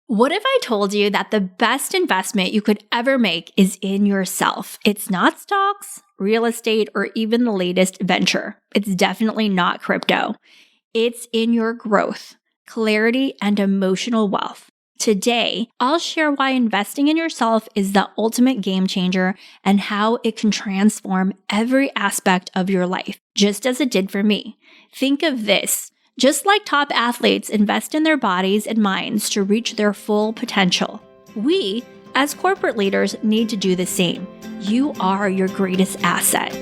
What if I told you that the best investment you could ever make is in yourself? It's not stocks, real estate, or even the latest venture. It's definitely not crypto. It's in your growth, clarity, and emotional wealth. Today, I'll share why investing in yourself is the ultimate game changer and how it can transform every aspect of your life, just as it did for me. Think of this. Just like top athletes invest in their bodies and minds to reach their full potential, we, as corporate leaders, need to do the same. You are your greatest asset.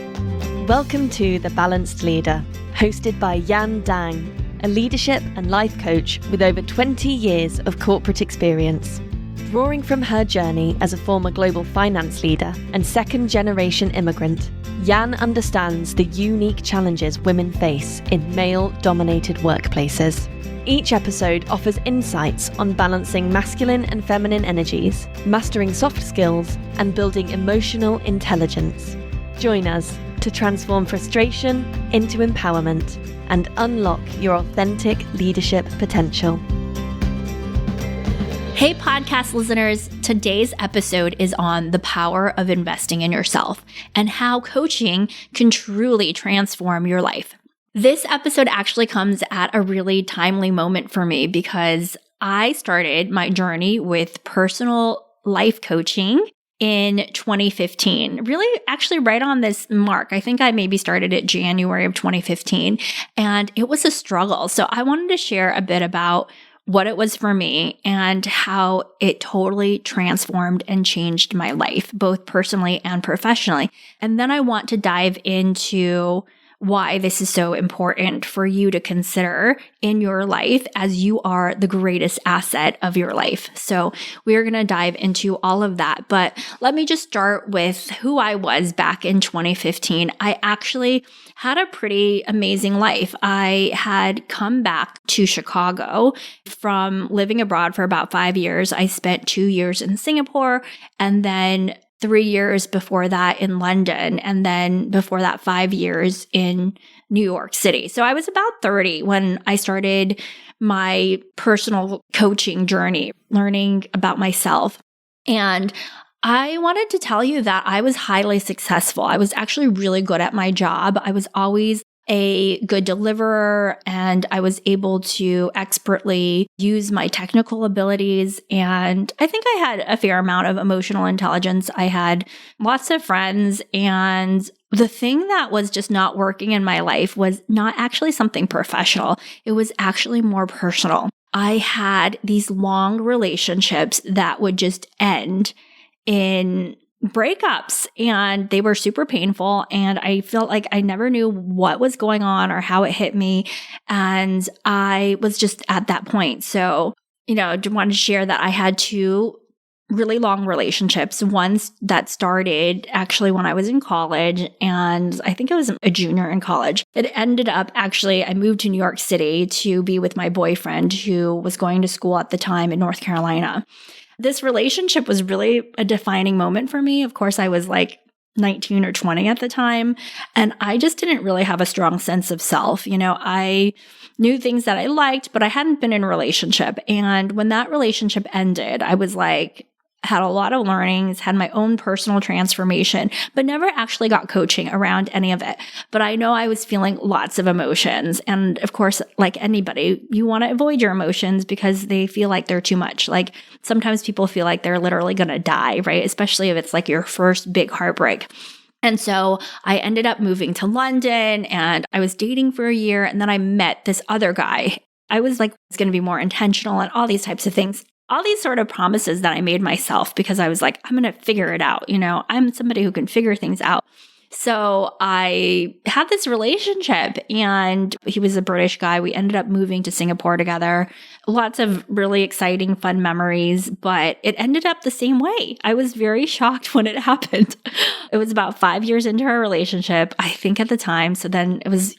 Welcome to The Balanced Leader, hosted by Yan Dang, a leadership and life coach with over 20 years of corporate experience. Drawing from her journey as a former global finance leader and second-generation immigrant, Yan understands the unique challenges women face in male-dominated workplaces. Each episode offers insights on balancing masculine and feminine energies, mastering soft skills, and building emotional intelligence. Join us to transform frustration into empowerment and unlock your authentic leadership potential. Hey, podcast listeners. Today's episode is on the power of investing in yourself and how coaching can truly transform your life. This episode actually comes at a really timely moment for me because I started my journey with personal life coaching in 2015, really actually right on this mark. I think I maybe started it January of 2015, and it was a struggle. So I wanted to share a bit about what it was for me and how it totally transformed and changed my life, both personally and professionally. And then I want to dive into why this is so important for you to consider in your life, as you are the greatest asset of your life. So we're going to dive into all of that. But let me just start with who I was back in 2015. I actually had a pretty amazing life. I had come back to Chicago from living abroad for about 5 years. I spent 2 years in Singapore, and then 3 years before that in London, and then before that 5 years in New York City. So I was about 30 when I started my personal coaching journey, learning about myself. And I wanted to tell you that I was highly successful. I was actually really good at my job. I was always a good deliverer, and I was able to expertly use my technical abilities. And I think I had a fair amount of emotional intelligence. I had lots of friends, and the thing that was just not working in my life was not actually something professional. It was actually more personal. I had these long relationships that would just end in breakups, and they were super painful, and I felt like I never knew what was going on or how it hit me, and I was just at that point. So, I wanted to share that I had 2 really long relationships. One that started actually when I was in college, and I think I was a junior in college. It ended up actually, I moved to New York City to be with my boyfriend, who was going to school at the time in North Carolina. This relationship was really a defining moment for me. Of course, I was like 19 or 20 at the time, and I just didn't really have a strong sense of self. I knew things that I liked, but I hadn't been in a relationship. And when that relationship ended, I was like, had a lot of learnings, had my own personal transformation, but never actually got coaching around any of it. But I know I was feeling lots of emotions. And of course, like anybody, you want to avoid your emotions because they feel like they're too much. Like sometimes people feel like they're literally going to die, right? Especially if it's like your first big heartbreak. And so I ended up moving to London, and I was dating for a year, and then I met this other guy. I was like, it's going to be more intentional and all these types of things. All these sort of promises that I made myself because I was like, I'm going to figure it out. I'm somebody who can figure things out. So I had this relationship, and he was a British guy. We ended up moving to Singapore together. Lots of really exciting, fun memories, but it ended up the same way. I was very shocked when it happened. It was about 5 years into our relationship, I think at the time. So then it was,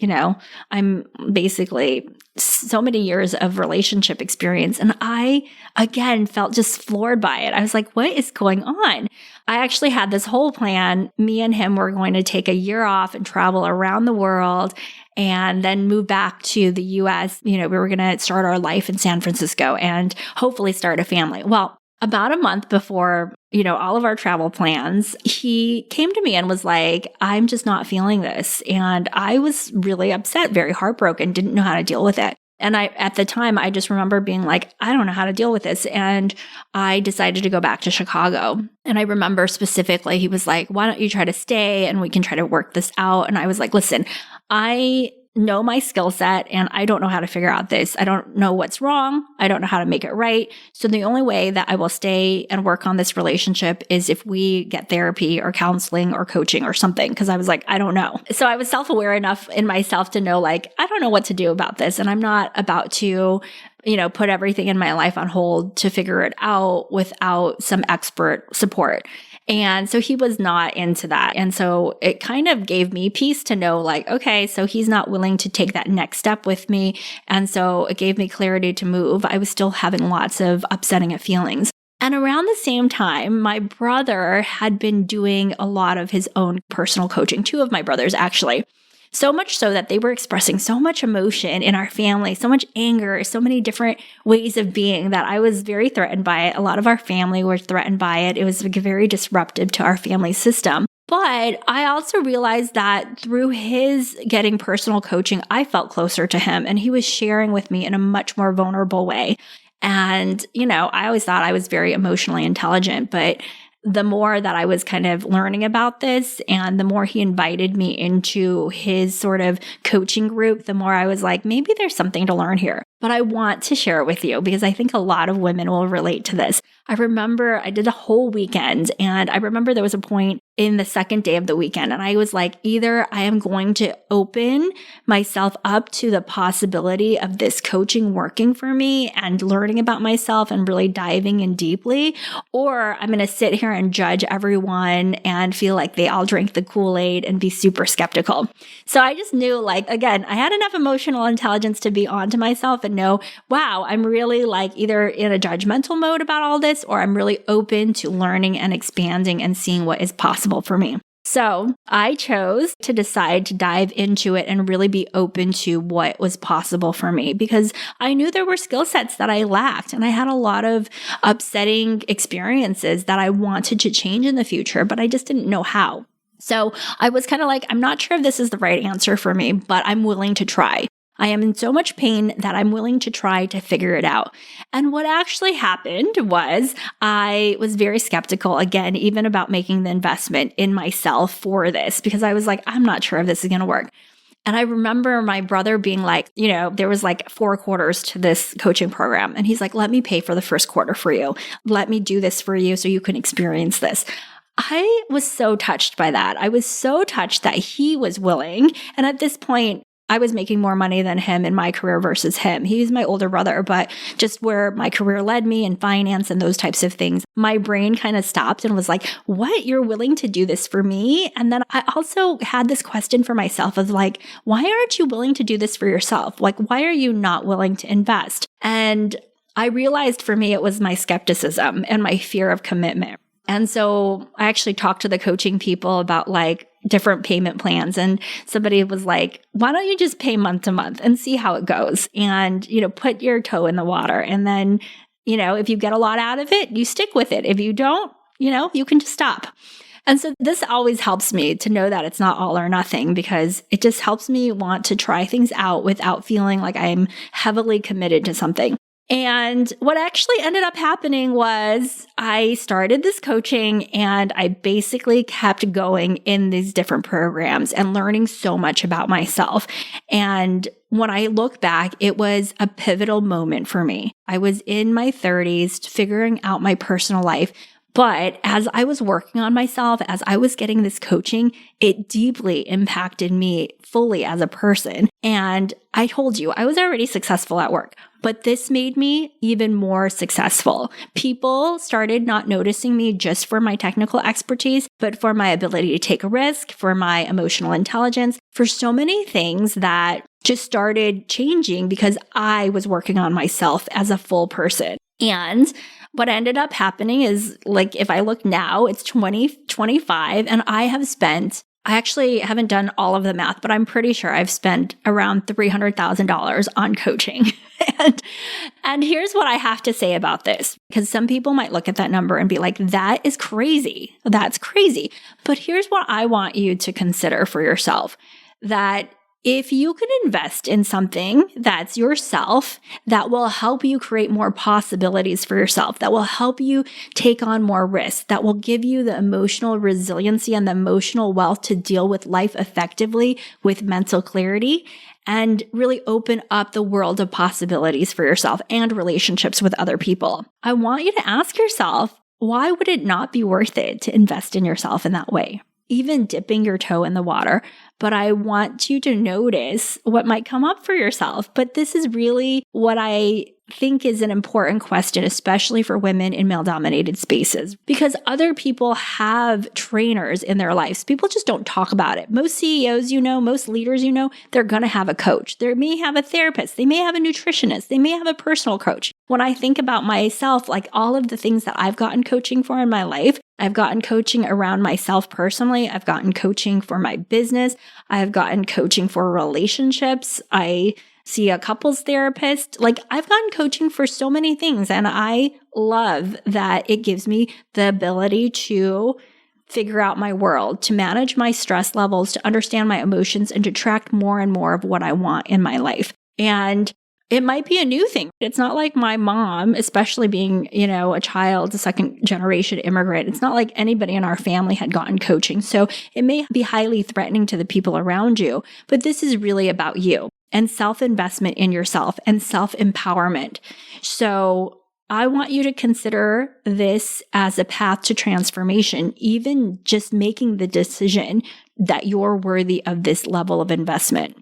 I'm basically so many years of relationship experience. And I, again, felt just floored by it. I was like, what is going on? I actually had this whole plan. Me and him were going to take a year off and travel around the world and then move back to the US. We were going to start our life in San Francisco and hopefully start a family. Well, about a month before, all of our travel plans, he came to me and was like, I'm just not feeling this. And I was really upset, very heartbroken, didn't know how to deal with it. And at the time, I just remember being like, I don't know how to deal with this. And I decided to go back to Chicago. And I remember specifically, he was like, why don't you try to stay and we can try to work this out? And I was like, listen, I know my skill set and I don't know how to figure out this. I don't know what's wrong. I don't know how to make it right. So the only way that I will stay and work on this relationship is if we get therapy or counseling or coaching or something. Cause I was like, I don't know. So I was self-aware enough in myself to know like, I don't know what to do about this. And I'm not about to, put everything in my life on hold to figure it out without some expert support. And so he was not into that. And so it kind of gave me peace to know like, okay, so he's not willing to take that next step with me. And so it gave me clarity to move. I was still having lots of upsetting feelings. And around the same time, my brother had been doing a lot of his own personal coaching, 2 of my brothers actually. So much so that they were expressing so much emotion in our family, so much anger, so many different ways of being that I was very threatened by it. A lot of our family were threatened by it. It was very disruptive to our family system. But I also realized that through his getting personal coaching, I felt closer to him and he was sharing with me in a much more vulnerable way. And, I always thought I was very emotionally intelligent, but the more that I was kind of learning about this and the more he invited me into his sort of coaching group, the more I was like, maybe there's something to learn here. But I want to share it with you because I think a lot of women will relate to this. I remember I did a whole weekend and I remember there was a point in the second day of the weekend and I was like, either I am going to open myself up to the possibility of this coaching working for me and learning about myself and really diving in deeply, or I'm going to sit here and judge everyone and feel like they all drink the Kool-Aid and be super skeptical. So I just knew like, again, I had enough emotional intelligence to be onto myself and know, wow, I'm really like either in a judgmental mode about all this or I'm really open to learning and expanding and seeing what is possible for me. So I chose to decide to dive into it and really be open to what was possible for me because I knew there were skill sets that I lacked and I had a lot of upsetting experiences that I wanted to change in the future, but I just didn't know how. So I was kind of like, I'm not sure if this is the right answer for me, but I'm willing to try. I am in so much pain that I'm willing to try to figure it out. And what actually happened was I was very skeptical, again, even about making the investment in myself for this, because I was like, I'm not sure if this is going to work. And I remember my brother being like, there was like 4 quarters to this coaching program. And he's like, let me pay for the first quarter for you. Let me do this for you so you can experience this. I was so touched by that. I was so touched that he was willing. And at this point, I was making more money than him in my career versus him. He's my older brother, but just where my career led me in finance and those types of things, my brain kind of stopped and was like, what? You're willing to do this for me? And then I also had this question for myself of like, why aren't you willing to do this for yourself? Like, why are you not willing to invest? And I realized for me, it was my skepticism and my fear of commitment. And so I actually talked to the coaching people about like different payment plans. And somebody was like, why don't you just pay month to month and see how it goes? And, put your toe in the water. And then, if you get a lot out of it, you stick with it. If you don't, you can just stop. And so this always helps me to know that it's not all or nothing because it just helps me want to try things out without feeling like I'm heavily committed to something. And what actually ended up happening was I started this coaching and I basically kept going in these different programs and learning so much about myself. And when I look back, it was a pivotal moment for me. I was in my 30s figuring out my personal life, But as I was working on myself, as I was getting this coaching, it deeply impacted me fully as a person. And I told you, I was already successful at work, but this made me even more successful. People started not noticing me just for my technical expertise, but for my ability to take a risk, for my emotional intelligence, for so many things that just started changing because I was working on myself as a full person. And what ended up happening is, like, if I look now, it's 2025, and I actually haven't done all of the math, but I'm pretty sure I've spent around $300,000 on coaching. and here's what I have to say about this, because some people might look at that number and be like, that is crazy. That's crazy. But here's what I want you to consider for yourself, that if you can invest in something that's yourself, that will help you create more possibilities for yourself, that will help you take on more risks, that will give you the emotional resiliency and the emotional wealth to deal with life effectively with mental clarity, and really open up the world of possibilities for yourself and relationships with other people. I want you to ask yourself, why would it not be worth it to invest in yourself in that way? Even dipping your toe in the water. But I want you to notice what might come up for yourself. But this is really what I think is an important question, especially for women in male-dominated spaces, because other people have trainers in their lives. People just don't talk about it. Most CEOs, most leaders, they're going to have a coach. They may have a therapist. They may have a nutritionist. They may have a personal coach. When I think about myself, like all of the things that I've gotten coaching for in my life, I've gotten coaching around myself personally. I've gotten coaching for my business. I've gotten coaching for relationships. I see a couples therapist. Like, I've gotten coaching for so many things, and I love that it gives me the ability to figure out my world, to manage my stress levels, to understand my emotions, and to track more and more of what I want in my life. And it might be a new thing. It's not like my mom, especially being, a child, a second generation immigrant. It's not like anybody in our family had gotten coaching. So it may be highly threatening to the people around you, but this is really about you and self-investment in yourself and self-empowerment. So I want you to consider this as a path to transformation, even just making the decision that you're worthy of this level of investment,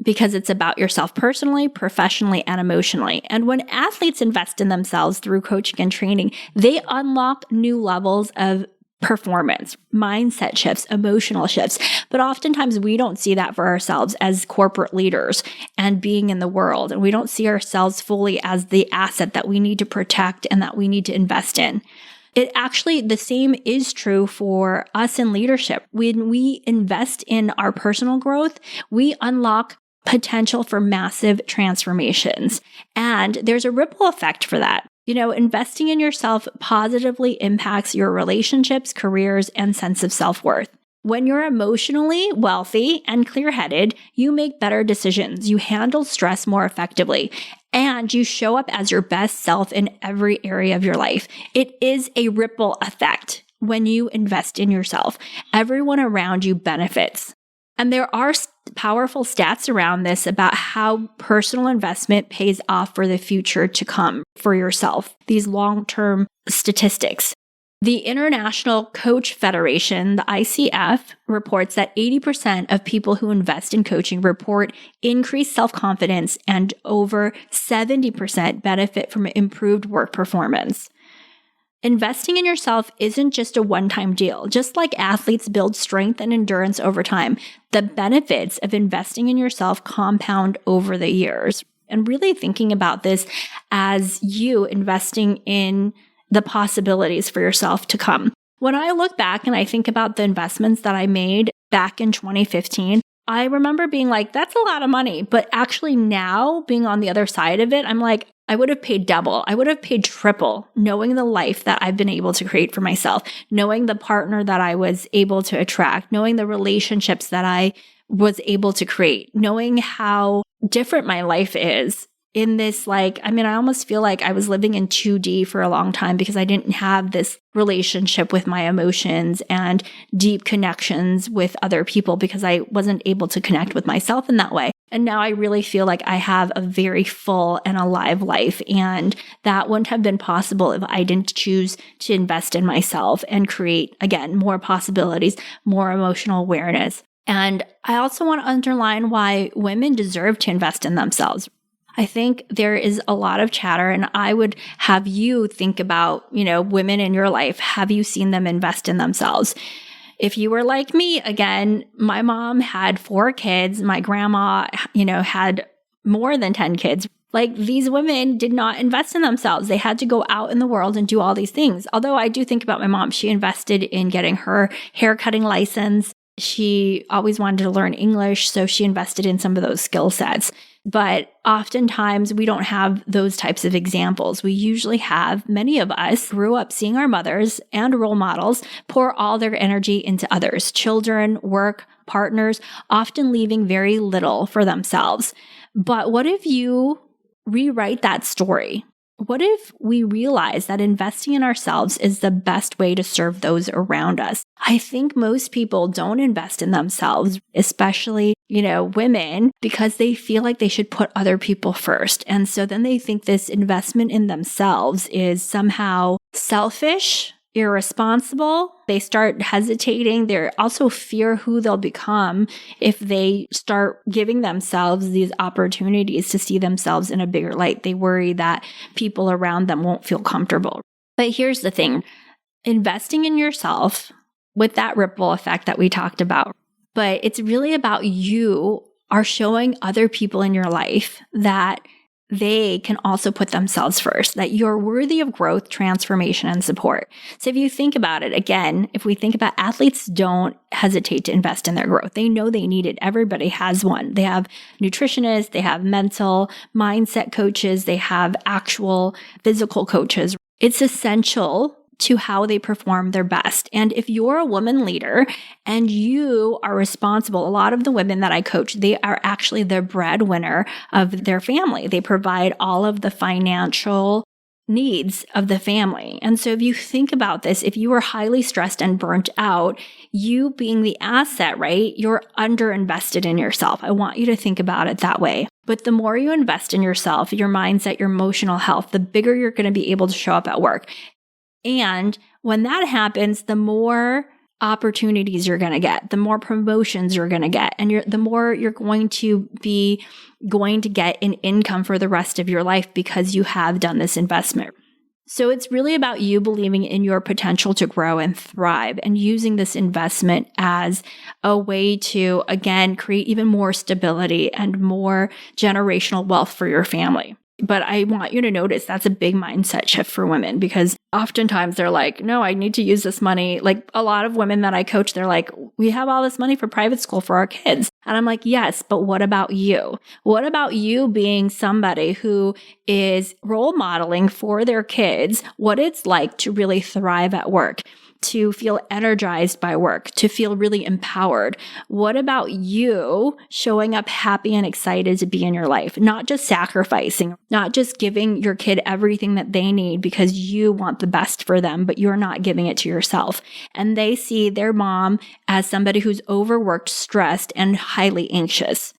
because it's about yourself personally, professionally, and emotionally. And when athletes invest in themselves through coaching and training, they unlock new levels of performance, mindset shifts, emotional shifts. But oftentimes we don't see that for ourselves as corporate leaders and being in the world. And we don't see ourselves fully as the asset that we need to protect and that we need to invest in. It actually, the same is true for us in leadership. When we invest in our personal growth, we unlock potential for massive transformations. And there's a ripple effect for that. Investing in yourself positively impacts your relationships, careers, and sense of self-worth. When you're emotionally wealthy and clear-headed, you make better decisions, you handle stress more effectively, and you show up as your best self in every area of your life. It is a ripple effect when you invest in yourself. Everyone around you benefits. And there are powerful stats around this about how personal investment pays off for the future to come for yourself, these long-term statistics. The International Coach Federation, the ICF, reports that 80% of people who invest in coaching report increased self-confidence, and over 70% benefit from improved work performance. Investing in yourself isn't just a one-time deal. Just like athletes build strength and endurance over time, the benefits of investing in yourself compound over the years. And really thinking about this as you investing in the possibilities for yourself to come. When I look back and I think about the investments that I made back in 2015, I remember being like, that's a lot of money. But actually now, being on the other side of it, I'm like, I would have paid double. I would have paid triple, knowing the life that I've been able to create for myself, knowing the partner that I was able to attract, knowing the relationships that I was able to create, knowing how different my life is in this, I almost feel like I was living in 2D for a long time because I didn't have this relationship with my emotions and deep connections with other people because I wasn't able to connect with myself in that way. And now I really feel like I have a very full and alive life. And that wouldn't have been possible if I didn't choose to invest in myself and create, again, more possibilities, more emotional awareness. And I also want to underline why women deserve to invest in themselves. I think there is a lot of chatter, and I would have you think about, women in your life. Have you seen them invest in themselves? If you were like me, again, my mom had 4 kids. My grandma, had more than 10 kids. Like, these women did not invest in themselves. They had to go out in the world and do all these things. Although I do think about my mom, she invested in getting her haircutting license. She always wanted to learn English, so she invested in some of those skill sets. But oftentimes we don't have those types of examples. We usually have, many of us grew up seeing our mothers and role models pour all their energy into others, children, work, partners, often leaving very little for themselves. But what if you rewrite that story? What if we realize that investing in ourselves is the best way to serve those around us? I think most people don't invest in themselves, especially, women, because they feel like they should put other people first. And so then they think this investment in themselves is somehow selfish, irresponsible. They start hesitating. They also fear who they'll become if they start giving themselves these opportunities to see themselves in a bigger light. They worry that people around them won't feel comfortable. But here's the thing, investing in yourself with that ripple effect that we talked about, but it's really about you are showing other people in your life that they can also put themselves first, that you're worthy of growth, transformation, and support. So if you think about it, again, if we think about athletes don't hesitate to invest in their growth. They know they need it. Everybody has one. They have nutritionists, they have mental mindset coaches, they have actual physical coaches. It's essential to how they perform their best. And if you're a woman leader and you are responsible, a lot of the women that I coach, they are actually the breadwinner of their family. They provide all of the financial needs of the family. And so if you think about this, if you are highly stressed and burnt out, you being the asset, right? You're underinvested in yourself. I want you to think about it that way. But the more you invest in yourself, your mindset, your emotional health, the bigger you're going to be able to show up at work. And when that happens, the more opportunities you're going to get, the more promotions you're going to get, and the more you're going to get an income for the rest of your life because you have done this investment. So it's really about you believing in your potential to grow and thrive and using this investment as a way to, again, create even more stability and more generational wealth for your family. But I want you to notice that's a big mindset shift for women, because oftentimes they're like, no, I need to use this money. Like, a lot of women that I coach, they're like, we have all this money for private school for our kids. And I'm like, yes, but what about you? What about you being somebody who is role modeling for their kids what it's like to really thrive at work, to feel energized by work, to feel really empowered? What about you showing up happy and excited to be in your life, not just sacrificing, not just giving your kid everything that they need because you want the best for them, but you're not giving it to yourself. And they see their mom as somebody who's overworked, stressed, and highly anxious.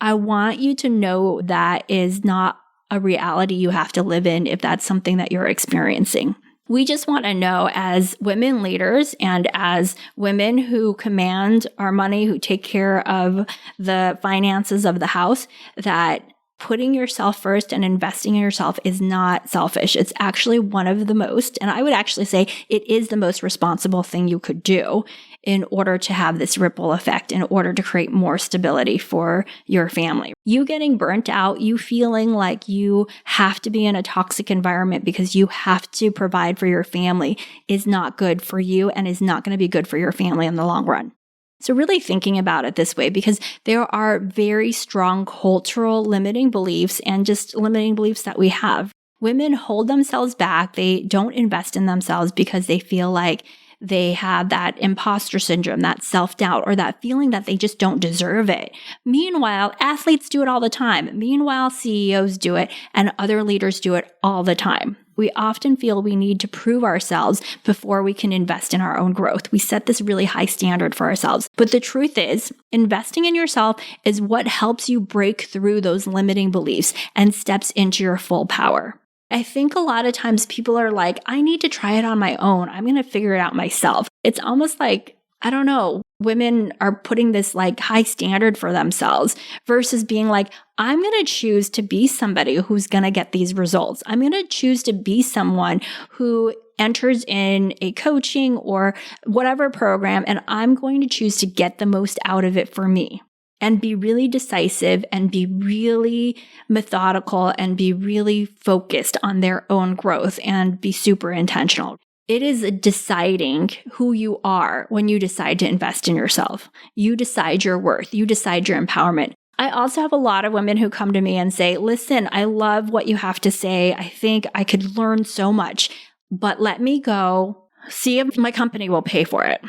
I want you to know that is not a reality you have to live in if that's something that you're experiencing. We just want to know, as women leaders and as women who command our money, who take care of the finances of the house, that putting yourself first and investing in yourself is not selfish. It's actually one of the most, and I would actually say it is the most responsible thing you could do in order to have this ripple effect, in order to create more stability for your family. You getting burnt out, you feeling like you have to be in a toxic environment because you have to provide for your family is not good for you and is not going to be good for your family in the long run. So really thinking about it this way, because there are very strong cultural limiting beliefs and just limiting beliefs that we have. Women hold themselves back. They don't invest in themselves because they feel like they have that imposter syndrome, that self-doubt, or that feeling that they just don't deserve it. Meanwhile, athletes do it all the time. Meanwhile, CEOs do it and other leaders do it all the time. We often feel we need to prove ourselves before we can invest in our own growth. We set this really high standard for ourselves. But the truth is, investing in yourself is what helps you break through those limiting beliefs and steps into your full power. I think a lot of times people are like, I need to try it on my own. I'm going to figure it out myself. It's almost like, I don't know, women are putting this like high standard for themselves versus being like, I'm going to choose to be somebody who's going to get these results. I'm going to choose to be someone who enters in a coaching or whatever program, and I'm going to choose to get the most out of it for me and be really decisive and be really methodical and be really focused on their own growth and be super intentional. It is deciding who you are when you decide to invest in yourself. You decide your worth. You decide your empowerment. I also have a lot of women who come to me and say, listen, I love what you have to say. I think I could learn so much, but let me go see if my company will pay for it.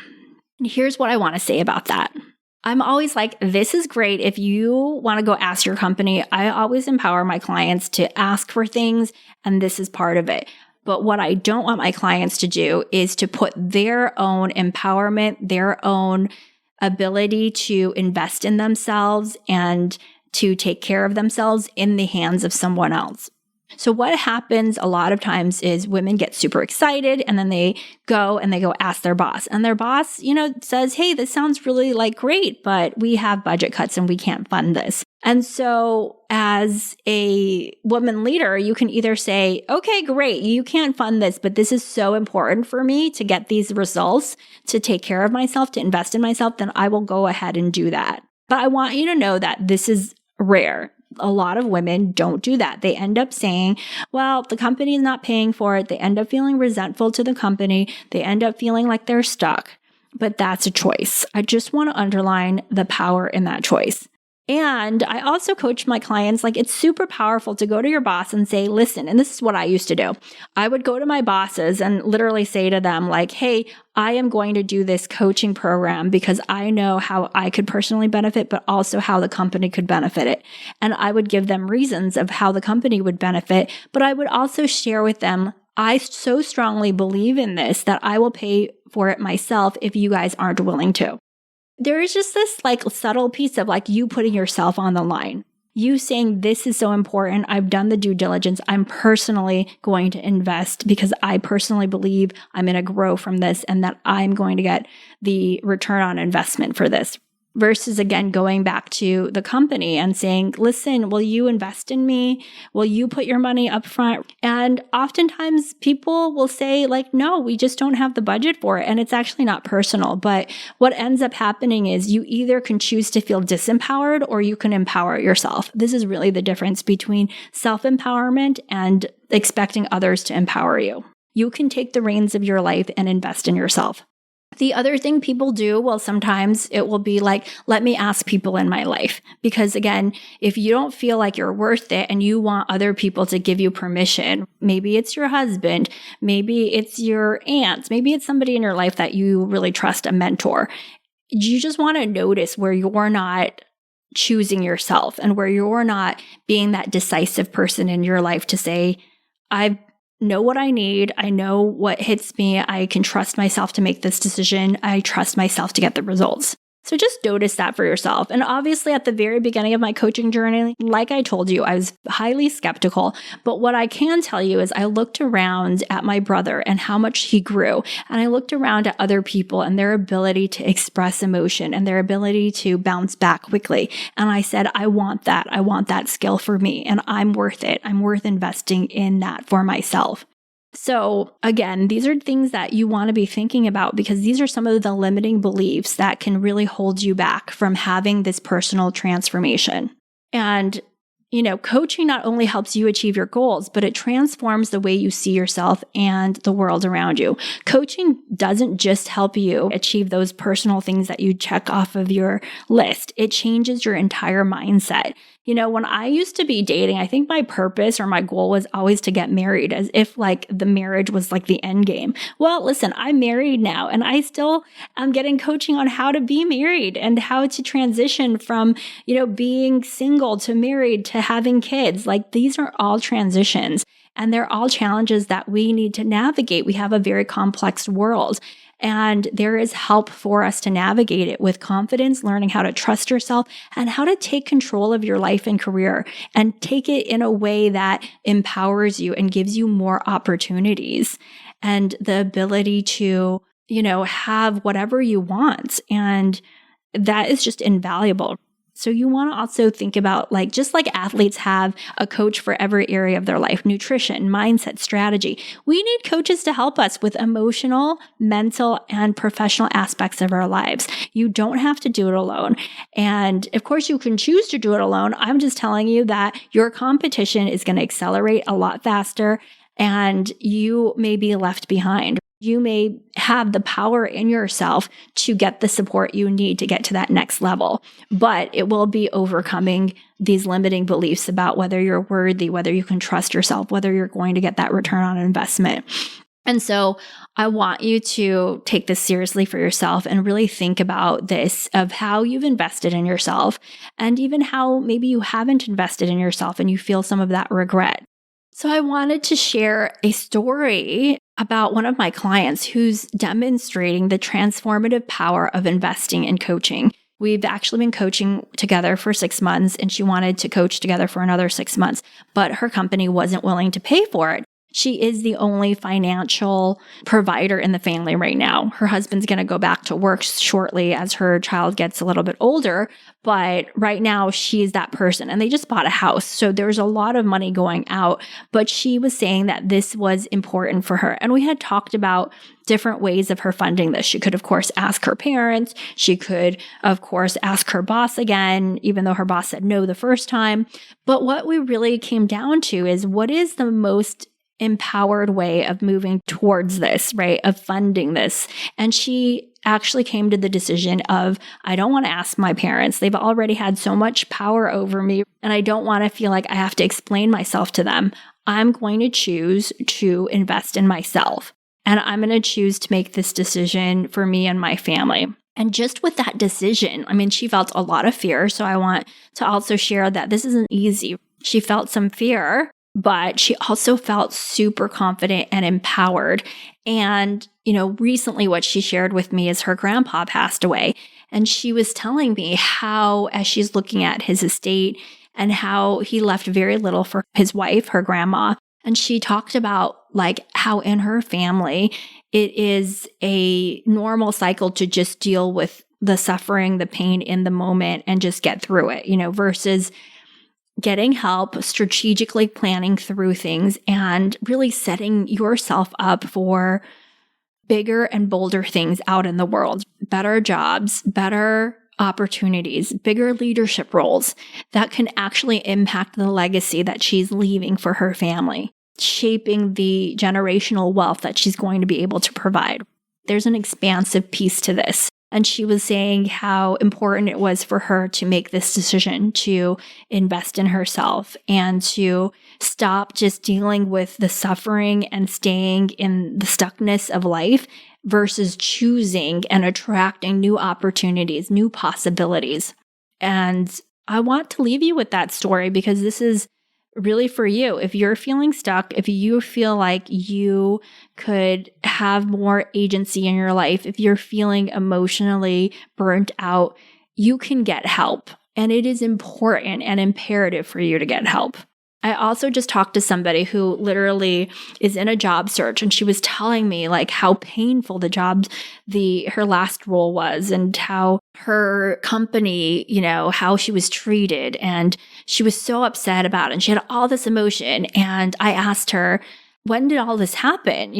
And here's what I want to say about that. I'm always like, this is great. If you want to go ask your company, I always empower my clients to ask for things, and this is part of it. But what I don't want my clients to do is to put their own empowerment, their own ability to invest in themselves and to take care of themselves in the hands of someone else. So what happens a lot of times is women get super excited and then they go ask their boss. And their boss, says, hey, this sounds really like great, but we have budget cuts and we can't fund this. And so as a woman leader, you can either say, okay, great, you can't fund this, but this is so important for me to get these results, to take care of myself, to invest in myself, then I will go ahead and do that. But I want you to know that this is rare. A lot of women don't do that. They end up saying, well, the company is not paying for it. They end up feeling resentful to the company. They end up feeling like they're stuck. But that's a choice. I just want to underline the power in that choice. And I also coach my clients, like it's super powerful to go to your boss and say, listen, and this is what I used to do. I would go to my bosses and literally say to them like, hey, I am going to do this coaching program because I know how I could personally benefit, but also how the company could benefit it. And I would give them reasons of how the company would benefit, but I would also share with them, I so strongly believe in this that I will pay for it myself if you guys aren't willing to. There is just this like subtle piece of like you putting yourself on the line. You saying this is so important. I've done the due diligence. I'm personally going to invest because I personally believe I'm going to grow from this and that I'm going to get the return on investment for this. Versus again, going back to the company and saying, listen, will you invest in me? Will you put your money up front? And oftentimes people will say like, no, we just don't have the budget for it. And it's actually not personal. But what ends up happening is you either can choose to feel disempowered or you can empower yourself. This is really the difference between self-empowerment and expecting others to empower you. You can take the reins of your life and invest in yourself. The other thing people do, well, sometimes it will be like, let me ask people in my life. Because again, if you don't feel like you're worth it and you want other people to give you permission, maybe it's your husband, maybe it's your aunts, maybe it's somebody in your life that you really trust, a mentor. You just want to notice where you're not choosing yourself and where you're not being that decisive person in your life to say, I know what I need. I know what hits me. I can trust myself to make this decision. I trust myself to get the results. So just notice that for yourself. And obviously at the very beginning of my coaching journey, like I told you, I was highly skeptical. But what I can tell you is I looked around at my brother and how much he grew. And I looked around at other people and their ability to express emotion and their ability to bounce back quickly. And I said, I want that. I want that skill for me. And I'm worth it. I'm worth investing in that for myself. So again, these are things that you want to be thinking about because these are some of the limiting beliefs that can really hold you back from having this personal transformation. And, coaching not only helps you achieve your goals, but it transforms the way you see yourself and the world around you. Coaching doesn't just help you achieve those personal things that you check off of your list. It changes your entire mindset. When I used to be dating, I think my purpose or my goal was always to get married, as if like the marriage was like the end game. Well, listen, I'm married now and I still am getting coaching on how to be married and how to transition from, being single to married to having kids. Like these are all transitions. And they're all challenges that we need to navigate. We have a very complex world. And there is help for us to navigate it with confidence, learning how to trust yourself and how to take control of your life and career and take it in a way that empowers you and gives you more opportunities and the ability to, have whatever you want. And that is just invaluable. So you want to also think about just like athletes have a coach for every area of their life, nutrition, mindset, strategy. We need coaches to help us with emotional, mental, and professional aspects of our lives. You don't have to do it alone. And of course you can choose to do it alone. I'm just telling you that your competition is going to accelerate a lot faster and you may be left behind. You may have the power in yourself to get the support you need to get to that next level, but it will be overcoming these limiting beliefs about whether you're worthy, whether you can trust yourself, whether you're going to get that return on investment. And so I want you to take this seriously for yourself and really think about this of how you've invested in yourself and even how maybe you haven't invested in yourself and you feel some of that regret. So I wanted to share a story about one of my clients who's demonstrating the transformative power of investing in coaching. We've actually been coaching together for 6 months and she wanted to coach together for another 6 months, but her company wasn't willing to pay for it. She is the only financial provider in the family right now. Her husband's going to go back to work shortly as her child gets a little bit older. But right now she's that person and they just bought a house. So there's a lot of money going out, but she was saying that this was important for her. And we had talked about different ways of her funding this. She could, of course, ask her parents. She could, of course, ask her boss again, even though her boss said no the first time. But what we really came down to is what is the most empowered way of moving towards this, right? Of funding this. And she actually came to the decision of, I don't want to ask my parents. They've already had so much power over me, and I don't want to feel like I have to explain myself to them. I'm going to choose to invest in myself. And I'm going to choose to make this decision for me and my family. And just with that decision, she felt a lot of fear. So I want to also share that this isn't easy. She felt some fear, but she also felt super confident and empowered. And, recently what she shared with me is her grandpa passed away. And she was telling me how, as she's looking at his estate and how he left very little for his wife, her grandma. And she talked about how in her family, it is a normal cycle to just deal with the suffering, the pain in the moment and just get through it, versus getting help, strategically planning through things, and really setting yourself up for bigger and bolder things out in the world, better jobs, better opportunities, bigger leadership roles that can actually impact the legacy that she's leaving for her family, shaping the generational wealth that she's going to be able to provide. There's an expansive piece to this. And she was saying how important it was for her to make this decision to invest in herself and to stop just dealing with the suffering and staying in the stuckness of life versus choosing and attracting new opportunities, new possibilities. And I want to leave you with that story because this is really for you. If you're feeling stuck, if you feel like you could have more agency in your life, if you're feeling emotionally burnt out, you can get help. And it is important and imperative for you to get help. I also just talked to somebody who literally is in a job search, and she was telling me how painful her last role was and how her company, how she was treated, and she was so upset about it. And she had all this emotion. And I asked her, when did all this happen?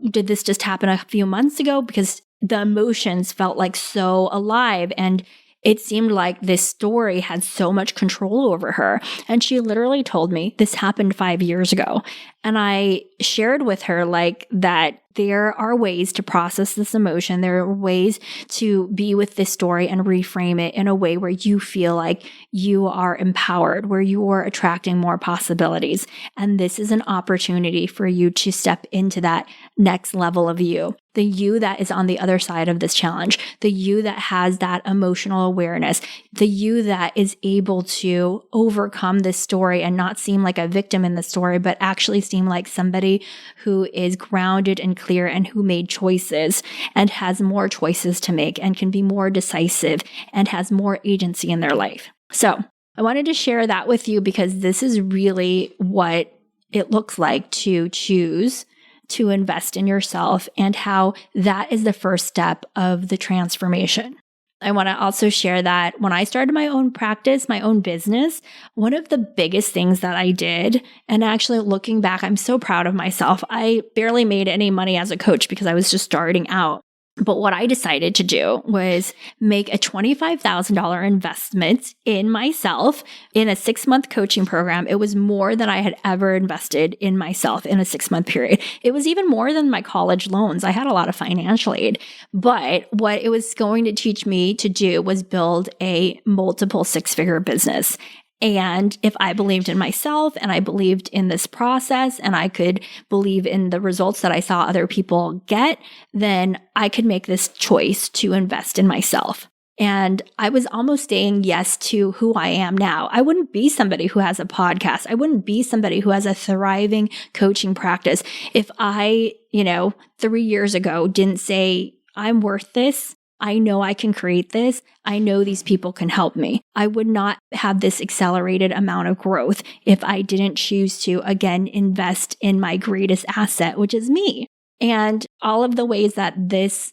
Did this just happen a few months ago? Because the emotions felt so alive, and it seemed like this story had so much control over her. And she literally told me this happened 5 years ago. And I shared with her that There are ways to process this emotion. There are ways to be with this story and reframe it in a way where you feel like you are empowered, where you are attracting more possibilities. And this is an opportunity for you to step into that next level of you. The you that is on the other side of this challenge, the you that has that emotional awareness, the you that is able to overcome this story and not seem like a victim in the story, but actually seem like somebody who is grounded and clear and who made choices and has more choices to make and can be more decisive and has more agency in their life. So I wanted to share that with you because this is really what it looks like to choose to invest in yourself and how that is the first step of the transformation. I want to also share that when I started my own practice, my own business, one of the biggest things that I did, and actually looking back, I'm so proud of myself. I barely made any money as a coach because I was just starting out. But what I decided to do was make a $25,000 investment in myself in a 6-month coaching program. It was more than I had ever invested in myself in a 6-month period. It was even more than my college loans. I had a lot of financial aid. But what it was going to teach me to do was build a multiple 6-figure business. And if I believed in myself and I believed in this process and I could believe in the results that I saw other people get, then I could make this choice to invest in myself. And I was almost saying yes to who I am now. I wouldn't be somebody who has a podcast. I wouldn't be somebody who has a thriving coaching practice if I, 3 years ago didn't say, I'm worth this. I know I can create this. I know these people can help me. I would not have this accelerated amount of growth if I didn't choose to, again, invest in my greatest asset, which is me. And all of the ways that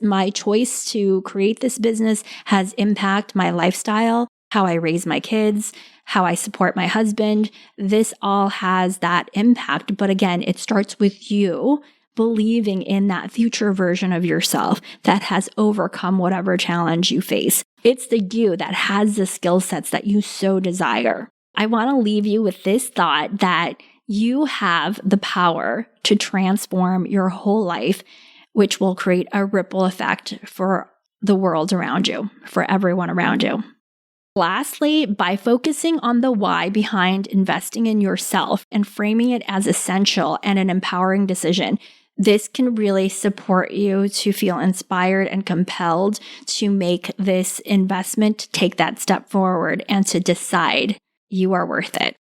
my choice to create this business has impacted my lifestyle, how I raise my kids, how I support my husband, this all has that impact. But again, it starts with you believing in that future version of yourself that has overcome whatever challenge you face. It's the you that has the skill sets that you so desire. I want to leave you with this thought that you have the power to transform your whole life, which will create a ripple effect for the world around you, for everyone around you. Lastly, by focusing on the why behind investing in yourself and framing it as essential and an empowering decision, this can really support you to feel inspired and compelled to make this investment, take that step forward, and to decide you are worth it.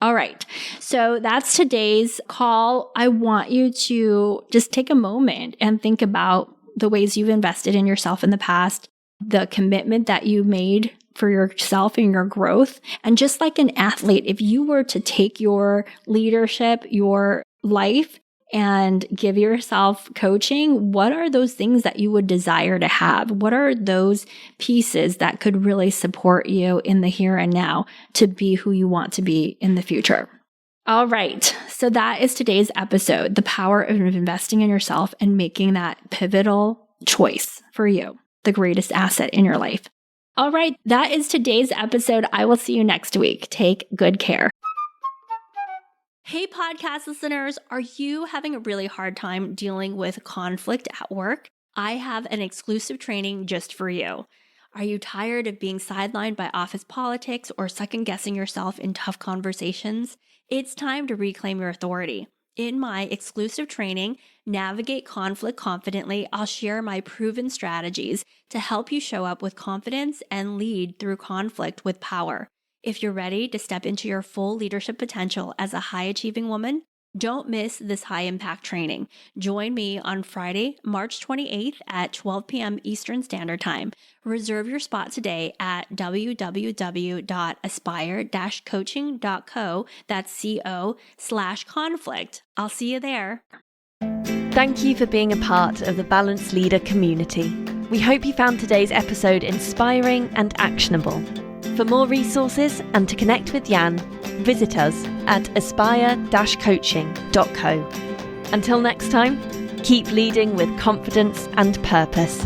All right. So that's today's call. I want you to just take a moment and think about the ways you've invested in yourself in the past, the commitment that you made for yourself and your growth. And just like an athlete, if you were to take your leadership, your life, and give yourself coaching, what are those things that you would desire to have? What are those pieces that could really support you in the here and now to be who you want to be in the future? All right. So that is today's episode, the power of investing in yourself and making that pivotal choice for you, the greatest asset in your life. All right. That is today's episode. I will see you next week. Take good care. Hey, podcast listeners, are you having a really hard time dealing with conflict at work? I have an exclusive training just for you. Are you tired of being sidelined by office politics or second-guessing yourself in tough conversations? It's time to reclaim your authority. In my exclusive training, Navigate Conflict Confidently, I'll share my proven strategies to help you show up with confidence and lead through conflict with power. If you're ready to step into your full leadership potential as a high-achieving woman, don't miss this high-impact training. Join me on Friday, March 28th at 12 p.m. Eastern Standard Time. Reserve your spot today at www.aspire-coaching.co, that's co/conflict. I'll see you there. Thank you for being a part of the Balanced Leader community. We hope you found today's episode inspiring and actionable. For more resources and to connect with Jan, visit us at aspire-coaching.co. Until next time, keep leading with confidence and purpose.